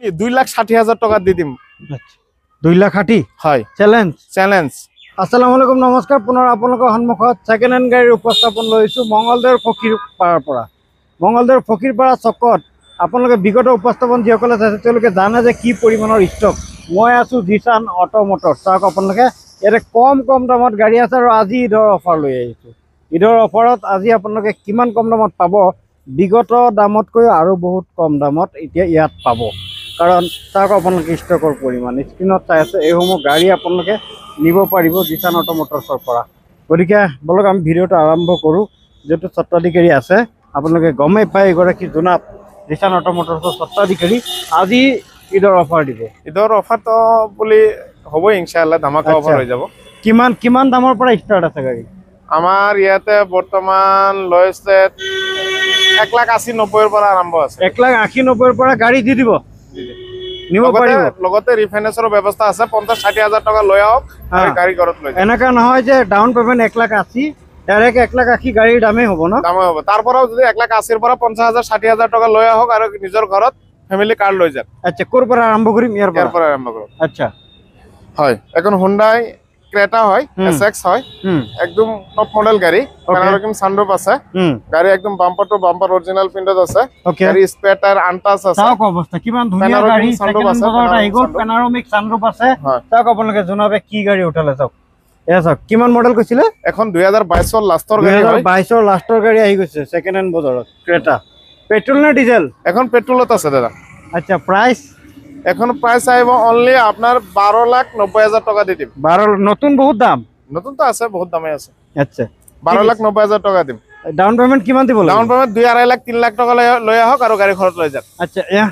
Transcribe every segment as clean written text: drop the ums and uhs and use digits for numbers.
2,60,000 টাকা দি দিম। আচ্ছা 2,60,000 হয় চ্যালেঞ্জ চ্যালেঞ্জ। আসসালামু আলাইকুম নমস্কাৰ পুনৰ আপোনালোকৰ সন্মুখত সেকেন্ড হ্যান্ড গাড়ীৰ উপস্থাপন লৈছো মঙ্গলদৈৰ ফকীৰপাৰাৰ পৰা। মঙ্গলদৈৰ ফকীৰপাৰা চকত আপোনালোকে বিগত উপস্থাপন যিসকলে চাইছে তেওঁলোকে জানে যে কি পৰিমাণৰ ষ্টক। মই আছো জিছান অটো মটৰ। চাওক আপোনালোকে ইয়াতে কম দামত গাড়ী আছে আৰু আজি ঈদৰ অফাৰ লৈ আহিছো। ঈদৰ অফাৰত আজি আপোনালোকে কিমান কম দামত পাব, বিগত দামতকৈ আৰু বহুত কম দামত এতিয়া ইয়াত পাব। কাৰণ চাওক আপোনালোকে ষ্টকৰ পৰিমাণ স্ক্ৰীনত চাই আছে, এইসমূহ গাড়ী আপোনালোকে নিব পাৰিব জিছান অটো মটৰ্ছৰ পৰা। গতিকে বলক আমি ভিডিঅ'টো আৰম্ভ কৰোঁ। যিহেতু স্বত্বাধিকাৰী আছে আপোনালোকে গমেই পায়, এগৰাকী জনাব জিছান অটো মটৰ্ছৰ স্বত্বাধিকাৰী আজি ঈদৰ অফাৰ দিব। ঈদৰ অফাৰটো বুলি হ'ব ইনশাআল্লাহ, ধামাকা অফাৰ হৈ যাব। কিমান দামৰ পৰা ষ্টাৰ্ট আছে গাড়ী? আমাৰ ইয়াতে বৰ্তমান লৈছে 1,80,90,000 পৰা আৰম্ভ আছে। 1,80,90,000 পৰা গাড়ী দি দিব, নিব পাৰিব। লগতে ৰিফাইনেন্সৰ ব্যৱস্থা আছে। 50,60,000 টকা লৈ আহক আৰু গাড়ী ঘৰত লৈ যাওক। এনেকা নহয় যে ডাউন পেমেণ্ট 1,80,000 ডাইৰেক্ট 1,80,000 গাড়ীৰ দামেই হ'ব ন? দামেই হ'ব। তাৰপৰাও যদি 1,80,000 পৰা 50,000-60,000 টকা লৈ আহক আৰু নিজৰ ঘৰত ফেমিলি কাৰ্ড লৈ যাওক। আচ্ছা ক'ৰ পৰা আৰম্ভ কৰিম? ইয়াৰ পৰা আৰম্ভ কৰোঁ। আচ্ছা হয়, এখন হুন্ডাই ক্ৰেটা হয়, SX হয়, একদম টপ মডেল গাড়ী। প্যানোরামিক সানরুফ আছে, গাড়ী একদম বাম্পার টু বাম্পার অরিজিনাল প্রিন্টত আছে। গাড়ী স্পেয়ার টায়ার আনটাচ আছে। চাওক অৱস্থা কিমান ধুনীয়া গাড়ী। সেকেন্ড বজাৰত আহি গ'ল, প্যানোরামিক সানরুফ আছে। চাওক আপোনালোকে জনাবে কি গাড়ী উঠালে। চাওক এয়া চাওক কিমান মডেল কৈছিলে? এখন 2022 লাষ্টৰ গাড়ী হয়। 2022 লাষ্টৰ গাড়ী আহি গৈছে সেকেন্ড হ্যান্ড বজাৰত ক্ৰেটা। পেট্ৰল নে ডিজেল? এখন পেট্ৰলত আছে দাদা। আচ্ছা প্ৰাইস? এখন প্রাইস আইব অনলি আপনার 12,90,000 টাকা দি দিম। 12 নতুন বহুত দাম? নতুন তো আছে, বহুত দামে আছে। আচ্ছা 12,90,000 টাকা দিম। ডাউন পেমেন্ট কিমান দিব? ডাউন পেমেন্ট 2-2.5 লাখ 3 লাখ টাকা লৈ আহক আৰু গাড়ী ঘৰত লৈ যাওক। আচ্ছা এয়া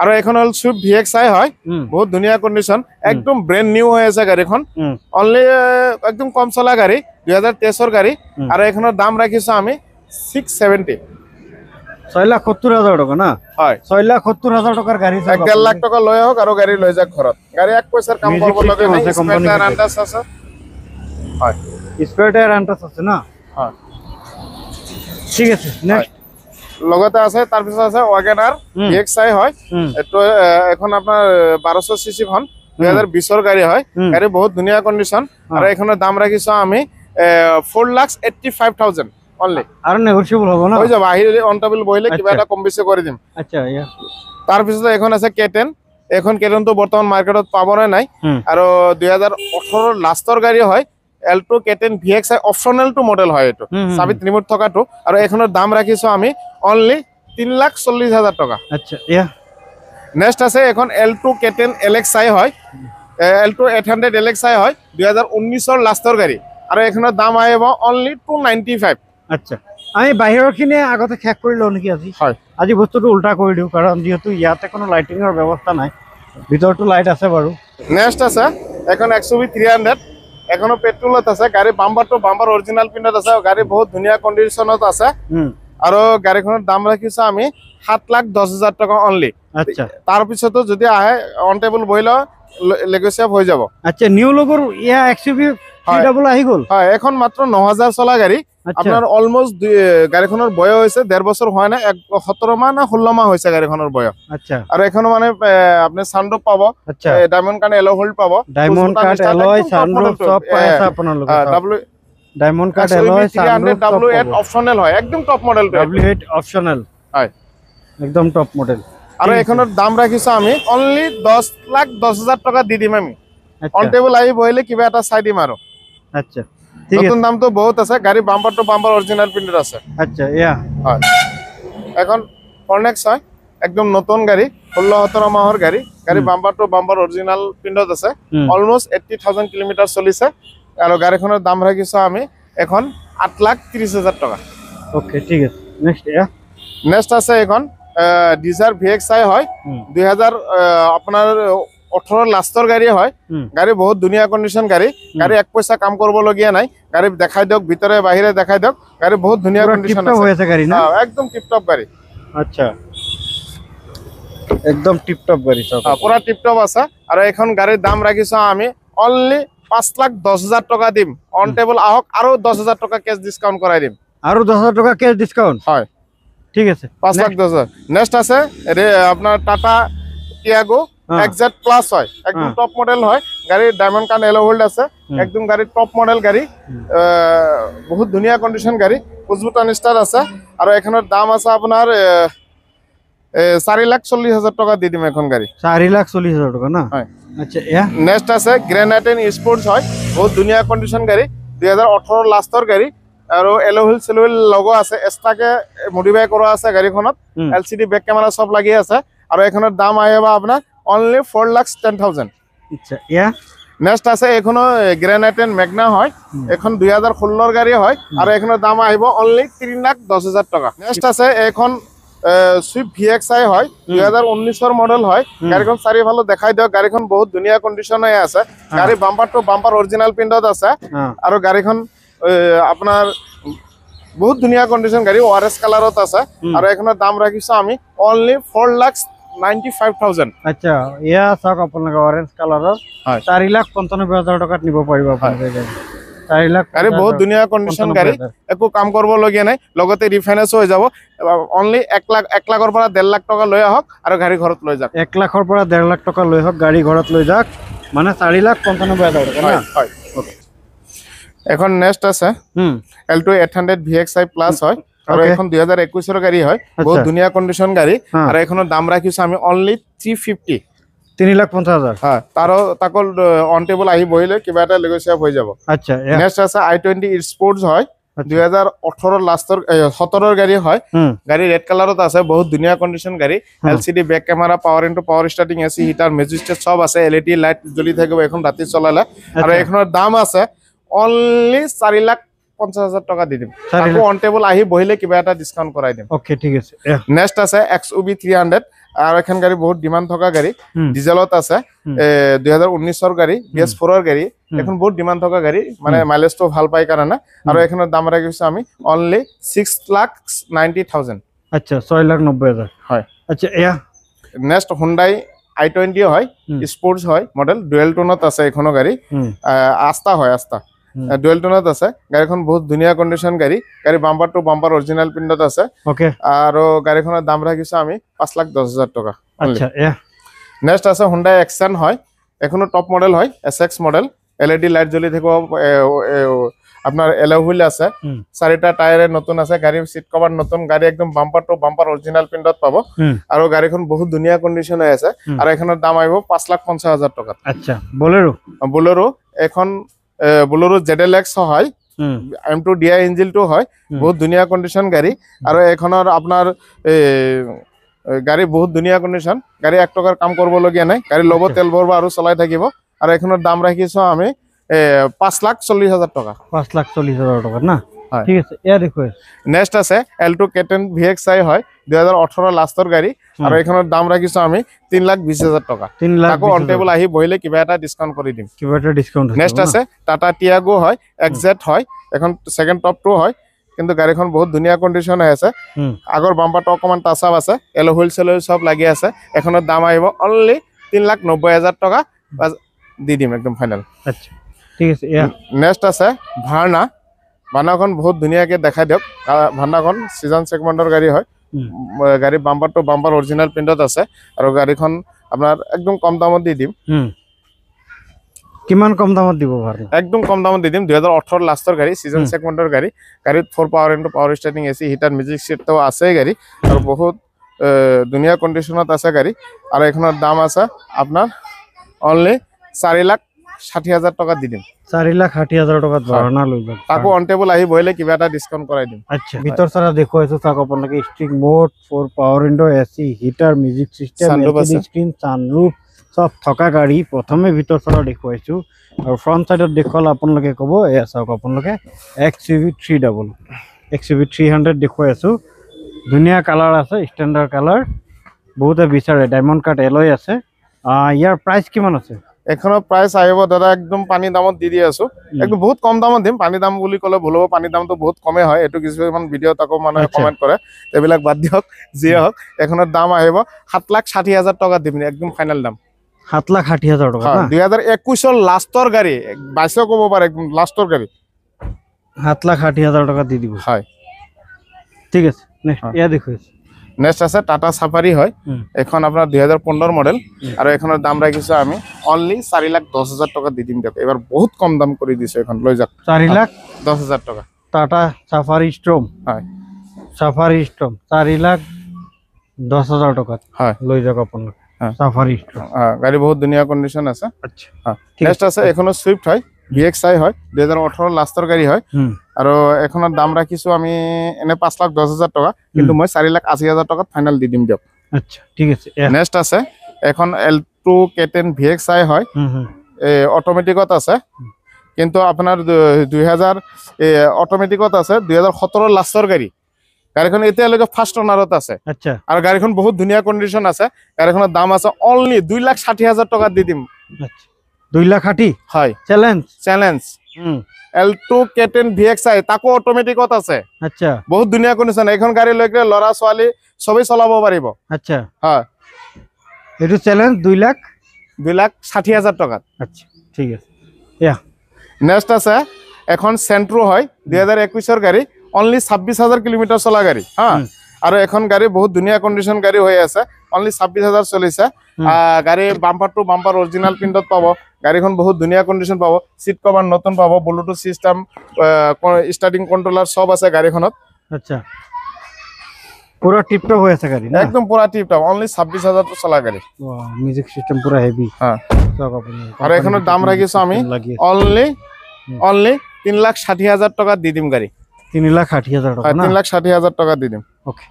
আৰু এখন হল সুইফট VXI হয়, বহুত ধুনীয়া কন্ডিশন, একদম ব্র্যান্ড নিউ হৈ আছে গাড়ীখন। অনলি একদম কম চলা গাড়ী, 2023 গাড়ী। আৰু এখনৰ দাম ৰাখিছো আমি 670। 6,70,000 টাকা না? হয় 6,70,000 টাকাৰ গাড়ী। 1.5 লাখ টাকা লৈ আহক আৰু গাড়ী লৈ যাওক ঘৰত। গাড়ী এক পইচাৰ কাম কৰিব লাগে নাই। স্পেয়াৰ আনটাচ আছে। হয় স্পেয়াৰ আনটাচ আছে না? হয় ঠিক আছে। নেক্সট লগতে আছে, তাৰ পিছত আছে ওয়াগনার VXI হয়। এটো এখন আপনার 1200 সিসি খন 2020 গাড়ী হয়। গাড়ী বহুত ধুনীয়া কন্ডিশন। আৰু এখনৰ দাম ৰাখিছো আমি 4,85,000 অনলি। আৰু নেগোশিয়েবল হ'ব না? হৈ যাব, আহিলে অন টেবল বহিলে কিবা এটা কম বেছি কৰি দিম। আচ্ছা ইয়া তাৰ পিছত এখন আছে K10। এখন K10 তো বৰ্তমান মাৰ্কেটত পাবনে নাই। আৰু 2018 লাষ্টৰ গাড়ী হয়। Alto K10 VXI optional to model হয়। এটো চাবিত রিমোট থকাটো। আৰু এখনৰ দাম ৰাখিছো আমি অনলি 3,40,000 টাকা। আচ্ছা ইয়া নেক্সট আছে এখন Alto K10 LXI হয়। Alto 800 LXI হয়, 2019 লাষ্টৰ গাড়ী। আৰু এখনৰ দাম আহিব অনলি 295। আচ্ছা আমি বাহিৰৰখিনি আগতে শেষ কৰি লওঁ নেকি আজি? হয় আজি বস্তুটো উল্টা কৰি দিওঁ, কাৰণ যেহেতু ইয়াতে কোনো লাইটিংৰ ব্যৱস্থা নাই, ভিতৰটো লাইট আছে বাৰু। নেক্সট আছে এখন XUV 300। এখনো পেট্রোলত আছে। গাড়ী বাম্পার টু বাম্পার অরিজিনাল প্রিন্টত আছে। গাড়ী বহুত ধুনীয়া কন্ডিশনত আছে। আৰু গাড়ীখনৰ দাম ৰাখিছো আমি 7,10,000 টাকা অনলি। আচ্ছা তাৰ পিছতো যদি আহে অন টেবল বহিলে নেগোশিয়েবল হৈ যাব। আচ্ছা নিউ লগৰ ইয়া XUV 300 আহি গ'ল। হয় এখন মাত্ৰ 9,000 চলা গাড়ী। আপনাৰ অলমোস্ট গাড়ীখনৰ বয়স হৈছে 1.5 বছৰ হোৱা নাই, 17 মাহ না 16 মাহ হৈছে গাড়ীখনৰ বয়স। আচ্ছা আৰু এখনো মানে আপনি সানৰুফ পাব। আচ্ছা ডায়মন্ড কাৰ্ড এলয় হোল্ড পাব। ডায়মন্ড কাৰ্ড এলয় সানৰুফ সব পাই আছে আপোনালোকে। Diamond card alloy sunroof W8 optional হয়, একদম টপ মডেল। W8 অপশনাল হয়, একদম টপ মডেল। আৰু এখনৰ দাম ৰাখিছো আমি অনলি 10,10,000 টাকা দি দিম আমি। অন টেবল আহি বহিলে কিবা এটা চাই দিম আৰু। আচ্ছা নতুন দাম তো বহুত আছে। গাড়ী bumper to bumper original printed আছে। আচ্ছা ইয়া হয় এখন ফরনেক্স হয়, একদম নতুন গাড়ী, 16-17 মাহৰ গাড়ী। গাড়ী বাম্পাৰ টু বাম্পাৰ অৰিজিনাল প্ৰিন্টত আছে। অলমোস্ট 80,000 কিলোমিটাৰ চলিছে। আৰু গাড়ীখনৰ দাম ৰাখিছো আমি এখন 8,30,000 টাকা। ওকে ঠিক আছে। নেক্সট ইয়া নেক্সট আছে এখন ডিজার VXI হয়, 2000 আপনার 18 লাষ্টৰ গাড়ী হয়। গাড়ী বহুত ধুনীয়া কন্ডিশন গাড়ী। গাড়ী এক পইচা কাম কৰিবলগীয়া নাই। গাড়ী দেখাই দিয়ক, ভিতৰে বাহিৰে দেখাই দিয়ক। গাড়ী বহুত ধুনীয়া কন্ডিশন আছে। গাড়ী না একদম টিপটপ গাড়ী। আচ্ছা একদম টিপটপ গাড়ী সব পুরা টিপটপ আছে। আৰু এখন গাড়ীৰ দাম ৰাখিছো আমি অনলি 5,10,000 টাকা দিম। অন টেবল আহক আৰু 10,000 টাকা কেশ ডিসকাউন্ট কৰাই দিম। আৰু 10,000 টাকা কেশ ডিসকাউন্ট? হয় ঠিক আছে 5,10,000। নেক্সট আছে আপনার টাটা টিয়াগো এক্সজেড প্লাস হয়, একদম টপ মডেল হয় গাড়ি, ডায়মন্ড কাট এলো হোল্ড আছে, একদম গাড়ি টপ মডেল গাড়ি, বহুত ধুনীয়া কন্ডিশন গাড়ি, পুজবুটান স্টার আছে। আৰু এখনৰ দাম আছে আপোনাৰ 4,40,000 টকা দি দিম এখন গাড়ি। 4,40,000 টাকা না? হয়। আচ্ছা, ইয়া নেক্সট আছে গ্ৰেনাইটেন স্পোৰ্টস হয়, বহুত ধুনীয়া কন্ডিশন গাড়ী, 2018 লাষ্টৰ গাড়ী, আৰু এলোহুইল সেলোহুইল লগো আছে, এক্সট্ৰাকে মডিফাই কৰা আছে গাড়ীখনত, এলচিডি বেক কেমেৰা সব লাগি আছে। আৰু এখনৰ দাম আহিব আপোনাৰ অনলি 4,10,000। আচ্ছা, ইয়া নেক্সট আছে এখনো গ্ৰেনাইটেন মেগনা হয়, এখন 2016 গাড়ী হয়, আৰু এখনৰ দাম আহিব অনলি 3,10,000 টকা। নেক্সট আছে এখন সুইফট VXI হয়, 2019 মডেল হয়, গাড়ীখন চাৰিওফালে দেখাই দিয়ক, গাড়ীখন বহুত ধুনীয়া কন্ডিশনে আছে, গাড়ী বাম্পাৰ টু বাম্পাৰ অৰিজিনাল প্ৰিন্টত আছে, আৰু গাড়ীখন আপোনাৰ বহুত ধুনীয়া কন্ডিশন গাড়ী, ORS কালাৰত আছে, আৰু এখনৰ দাম ৰাখিছো আমি অনলি 4,95,000। আচ্ছা, ইয়া চাওক আপোনালোকে অৰেঞ্জ কালাৰৰ 4,95,000 টকাত নিব পাৰিব আপোনালোকে। 4,00,000 গাড়ী বহুত ধুনীয়া কন্ডিশন গাড়ী, একো কাম কৰিবলগীয়া নাই, লগতে ৰিফাইনেন্স হৈ যাব। অনলি 1,00,000 পৰা 1,50,000 টকা লৈ আহক আৰু গাড়ী ঘৰত লৈ যাওক। 1,00,000 পৰা 1,50,000 টকা লৈ আহক, গাড়ী ঘৰত লৈ যাওক, মানে 4,95,000 টকা না? হয়। এখন নেক্সট আছে Alto 800 VXI প্লাস হয়, আৰু এখন 2021 গাড়ী হয়, বহুত ধুনীয়া কন্ডিশন গাড়ী, আৰু এখনৰ দাম ৰাখিছো আমি অনলি 350। 3,50,000। হ্যাঁ, তাকো অন টেবল আহি বহিলে কিবা এটা নেগোচিয়েট হৈ যাব। আচ্ছা, নেক্সট আছে i20 স্পোর্টস হয়, 2018 লাষ্টৰ 17 গাড়ী হয়, গাড়ী ৰেড কালাৰত আছে, বহুত ধুনীয়া কন্ডিশন গাড়ী, LCD back camera, power into power starting, AC heater, মেজিস্টেট সব আছে, LED লাইট জ্বলি থাকিব এখন ৰাতি চলালে, আৰু এখনৰ দাম আছে অনলি 4,50,000 টকা দি দিম, তাকো অন টেবল আহি বহিলে কিবা এটা ডিসকাউন্ট কৰাই দিম। ওকে, ঠিক আছে। নেক্সট আছে XUV 300, আৰু এখন গাড়ী বহুত ডিমান্ড থকা গাড়ী, ডিজেলত আছে, 2019 গাড়ী, BS4 গাড়ী, এখন বহুত ডিমান্ড থকা গাড়ী, মানে মাইলেজটো ভাল পাই কাৰণে, আৰু এখনৰ দাম ৰাখিছো আমি অনলি 6,90,000। আচ্ছা, 6,90,000। হয়। আচ্ছা, এয়া নেক্সট হুন্ডাই i20 হয়, স্পোর্টস হয়, মডেল ডুয়েল টোনত আছে, এখনো গাড়ী আস্থা হয়, আস্থা ডুয়েল টোনত আছে, গাড়ীখন বহুত ধুনীয়া কন্ডিশন গাড়ী, গাড়ী বাম্পাৰ টু বাম্পাৰ অৰিজিনাল প্ৰিন্টত আছে, ওকে, আৰু গাড়ীখনৰ দাম ৰাখিছো আমি 5,10,000 টকা। আচ্ছা, এয়া নেক্সট আছে হুন্ডাই এক্সেন হয়, এখনো টপ মডেল হয়, SX মডেল, LED লাইট জ্বলি থাকিব, আপনার এলো হুইল আছে, 4টা টায়ারে নতুন আছে, গাড়ী সিট কভার নতুন, গাড়ী একদম বাম্পাৰ টু বাম্পাৰ অৰিজিনাল প্ৰিন্টত পাব, আৰু গাড়ীখন বহুত ধুনীয়া কন্ডিশনে আছে, আৰু এখনৰ দাম আহিব 5,50,000 টকা। আচ্ছা, বোলেৰো এখন বোলেৰো ZLX হয়, M2 DI ইঞ্জিনটো হয়, বহুত ধুনীয়া কন্ডিশন গাড়ী, আৰু এখনৰ আপোনাৰ গাড়ী বহুত ধুনীয়া কন্ডিশন গাড়ী, 1 টকাৰ কাম কৰিবলগীয়া নাই, গাড়ী ল'ব, তেল ভৰাব আৰু চলাই থাকিব, আৰু এখনৰ দাম ৰাখিছো আমি 5,40,000 টকা। 5,40,000 টাকা না? ঠিক আছে, এয়া দেখুৱাই। নেক্সট আছে Alto K10 VXI হয়, 2018 লাষ্টৰ গাড়ী, আৰু এখনৰ দাম ৰাখিছো আমি 3,20,000 টকা। তাকো অন টেবল আহি বহিলে কিবা এটা ডিসকাউন্ট কৰি দিম। কিবা এটা ডিসকাউন্ট। নেক্সট আছে টাটা টিয়াগো হয়, XZ হয়, এখন সেকেন্ড টপ 2 হয়, কিন্তু গাড়ীখন বহুত ধুনীয়া কন্ডিশনে আছে, আগৰ বাম্পাৰটো অকমান টাচ আপ আছে, এলো হুইল সেলো সব লাগি আছে, এখনৰ দাম আহিব অনলি 3,90,000 টকা দি দিম একদম ফাইনাল। আচ্ছা, ঠিক আছে, এয়া নেক্সট আছে ভাৰ্নাখন বহুত ধুনীয়াকে দেখাই দিয়ক, ভাৰ্নাখন সিজন সেগমেন্টৰ গাড়ী হয়, গাড়ী বাম্পাৰ টু বাম্পাৰ অৰিজিনাল প্ৰিন্টত আছে, আৰু গাড়ীখন আপোনাৰ একদম কম দামত দি দিম। কিমান কম দামত দিব ভাৰ্না? একদম কম দামত দি দিম, 2018 লাষ্টৰ গাড়ী, সিজন সেগমেন্টৰ গাড়ী, গাড়ীত 4 power into power starting, AC heater, music সিটও আছে গাড়ী, আৰু বহুত ধুনীয়া কন্ডিশনত আছে গাড়ী, আৰু এখনৰ দাম আছে আপোনাৰ অনলি 4,60,000 টকা দি দিম। 4,60,000 টকাত ভাৰ্না লৈ যাওক, তাকো অন টেবল আহি বহিলে কিবা এটা ডিসকাউন্ট কৰাই দিম। আচ্ছা, ভিতৰ চাৰা দেখুৱাইছো চাওক আপোনালোকে, stick mode, 4 power window, AC heater, music system, LED screen, sunroof সব থকা গাড়ী। প্ৰথমে ভিতৰ চাৰা দেখুৱাইছো, আৰু ফ্ৰন্ট সাইডত দেখুৱালে আপোনালোকে ক'ব এয়া চাওক আপোনালোকে XUV 300, XUV 300 দেখুৱাই আছো, ধুনীয়া কালাৰ আছে, ষ্টেণ্ডাৰ্ড কালাৰ, বহুতে বিচাৰে, ডায়মণ্ড কাট এলয় আছে। ইয়াৰ প্ৰাইস কিমান আছে? এখনৰ প্রাইস আহিব দাদা একদম পানী দামত দি আছো, একদম বহুত কম দামত দিম। পানী দাম বুলি ক'লে ভুল হ'ব, পানী দামটো বহুত কমে হয়, এটো কিছুমান ভিডিঅ' তাকো মানুহে কমেন্ট কৰে, এইবিলাক বাদ দিয়ক, যিয়ে হওক এখনৰ দাম আহিব 7,60,000 টকা দিম, একদম ফাইনাল দাম 7,60,000 টকা। 2021 লাষ্টৰ গাড়ী, 22 ক'ব পাৰে, একদম লাষ্টৰ গাড়ী, 7,60,000 টকা দি দিব। হয়, ঠিক আছে, নেক্সট এয়া দেখুৱাইছো। নেক্সট আছে টাটা সাফারি হয় এখন আপনার 2015 মডেল আর এখনের দাম রাখিছো আমি অনলি 4,10,000 টাকা দি দিম দিয়ক এবার বহুত কম দাম করে দিছো এখন লৈ যাক 4,10,000 টাকা টাটা সাফারি স্ট্রম হয় সাফারি স্ট্রম 4,10,000 টাকা হয় লৈ যাক আপোনালোকে সাফারি স্ট্রম গাড়ি বহুত ধুনিয়া কন্ডিশন আছে আচ্ছা নেক্সট আছে এখনো সুইফট হয় VXI হয় 2018 লাস্টৰ গাড়ি হয় আৰু এখনৰ দাম ৰাখিছো আমি এনে 5,10,000 টাকা কিন্তু মই 4,80,000 টাকাত ফাইনাল দি দিম দিয়ক আচ্ছা ঠিক আছে নেক্সট আছে এখন L2 K10 VXI হয় অটোমেটিকত আছে কিন্তু আপোনাৰ 2000 অটোমেটিকত আছে 2017 লাস্টৰ গাড়ি গাড়ীখন এতিয়ালৈকে ফাৰ্স্ট অনাৰত আছে আচ্ছা আৰু গাড়ীখন বহুত ধুনিয়া কন্ডিশন আছে গাড়ীখনৰ দাম আছে অনলি 2,60,000 টাকা দি দিম আচ্ছা 2,60,000 হয় চ্যালেঞ্জ L2 K10 VXI তাকো অটোমেটিকত আছে আচ্ছা বহুত ধুনিয়া কন্ডিশন এখন গাড়ী লৈকে লৰা ছোৱালী সবেই চলাব পাৰিব আচ্ছা হয় এটো চ্যালেঞ্জ 2,60,000 টাকা আচ্ছা ঠিক আছে ইয়া নেক্সট আছে এখন সেন্ট্রো হয় 2021 এর গাড়ী অনলি 26,000 কিলোমিটার চলা গাড়ী হ্যাঁ আৰু এখন গাড়ী বহুত ধুনিয়া কন্ডিশন গাড়ী হৈ আছে অনলি 26,000 চলিছে গাড়ী বাম্পার টু বাম্পার অরিজিনাল প্রিন্টত পাব গাড়ীখন বহুত ধুনিয়া কন্ডিশন পাব সিট কভার নতুন পাব ব্লুটুথ সিস্টেম স্টার্টিং কন্ট্রোলার সব আছে গাড়ীখনত আচ্ছা পুরো টিপটপ হৈ আছে গাড়ী না একদম পুরা টিপটপ অনলি 26,000 চলা গাড়ী ওয়াও মিউজিক সিস্টেম পুরো হেভি হ্যাঁ সব আপনি আৰু এখনৰ দাম ৰাখিছো আমি অনলি 3,60,000 টাকা দি দিম গাড়ী 3,60,000 টাকা না 3,60,000 টাকা দি দিম ওকে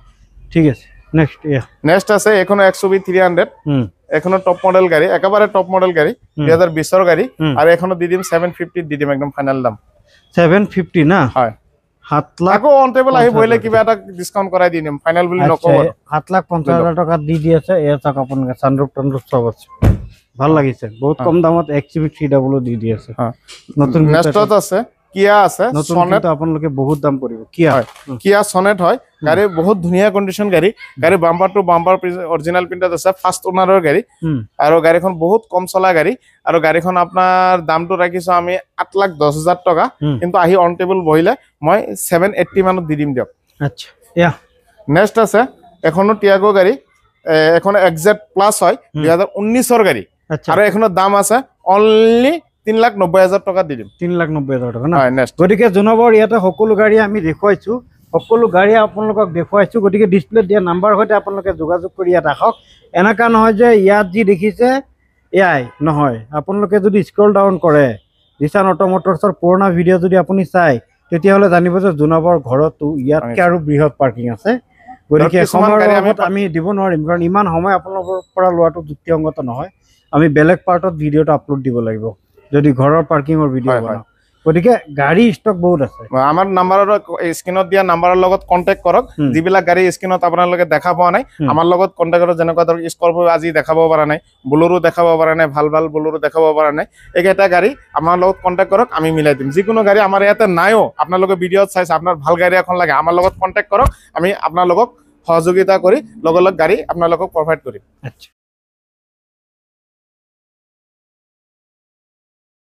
ঠিক আছে নেক্সট ইয়া নেক্সট আছে এখনো XUV 300 এখনো টপ মডেল গাড়ী একেবারে টপ মডেল গাড়ী 2020 এর গাড়ী আর এখনো দি দিম 750 দি দিম একদম ফাইনাল দাম 750 না হয় 7 লাখ আকো অন টেবল আহি বইলে কিবা এটা ডিসকাউন্ট কৰাই দি দিম ফাইনাল বুলি নকব 7,50,000 টাকা দি দিয়েছে এ চাক আপোনাক সানরূপ টনরূপ সব আছে ভাল লাগিছে বহুত কম দামত XUV 300 দি দিয়েছে নতুন নেক্সট আছে কিয়া আছে সনেট আপোনালোকে বহুত দাম পৰিব কিয়া সনেট হয় গাড়ী বহুত ধুনিয়া কন্ডিশন গাড়ী বাম্পাৰ টু বাম্পাৰ অৰিজিনাল প্ৰিন্টত আছে ফাৰ্স্ট ওনাৰৰ গাড়ী আৰু গাড়ীখন বহুত কম চলা গাড়ী আৰু গাড়ীখন আপোনাৰ দামটো ৰাখিছো আমি 8,10,000 টাকা কিন্তু আহি অন টেবল বহিলে মই 780 মানত দি দিম দিয়ক আচ্ছা ইয়া নেক্সট আছে এখনো টিয়াগো গাড়ী এখন XZ প্লাস হয় 2019 এর গাড়ী আৰু এখনৰ দাম আছে অনলি 3,90,000 টাকা দি দিম 3,90,000 টাকা না নেক্সট গতিকে জনাবৰ ইয়াতে সকলো গাড়ী আমি দেখুৱাইছো সকলো গাড়ী আপোনালোকক দেখুৱাইছো গতিকে ডিসপ্লে দিয়া নাম্বাৰ হতে আপোনালোকে যোগাযোগ কৰি ইয়াত আহক এনেকা নহয় যে ইয়াত যি দেখিছে এয়াই নহয় আপোনালোকে যদি স্ক্ৰল ডাউন কৰে দিশান অটোমোটৰছৰ পুৰণা ভিডিও যদি আপুনি চাই তেতিয়াহলে জানিব যে জনাবৰ ঘৰতো ইয়াতকে আৰু বৃহৎ পাৰ্কিং আছে গতিকে সময়ৰ অভাৱত আমি দিব নোৱাৰিম কাৰণ ইমান সময় আপোনালোকৰ পৰা লোৱাটো যুক্তিসংগত নহয় আমি বেলেগ পাৰ্টত ভিডিওটো আপলোড দিব লাগিব যদি ঘৰৰ পাৰ্কিংৰ ভিডিও বনাও গতিকে গাড়ী ষ্টক বহুত আছে আমাৰ নাম্বাৰৰ স্ক্ৰিনত দিয়া নাম্বাৰৰ লগত কন্টাক্ট কৰক যিবিলাক গাড়ী স্ক্ৰিনত আপোনালোকে দেখা পোৱা নাই আমাৰ লগত কন্টাক্ট কৰক যেনেকুৱা ধৰক স্কৰপিও আজি দেখাব পৰা নাই বুলেৰো দেখাব পৰা নাই ভাল ভাল বুলেৰো দেখাব পৰা নাই এইকেইটা গাড়ী আমাৰ লগত কন্টাক্ট কৰক আমি মিলাই দিম যিকোনো গাড়ী আমাৰ ইয়াতে নাইও আপোনালোকে ভিডিঅ'ত চাইছে আপোনাৰ ভাল গাড়ী এখন লাগে আমাৰ লগত কন্টাক্ট কৰক আমি আপোনালোকক সহযোগিতা কৰি লগ গাড়ী আপোনালোকক প্ৰভাইড কৰিম আচ্ছা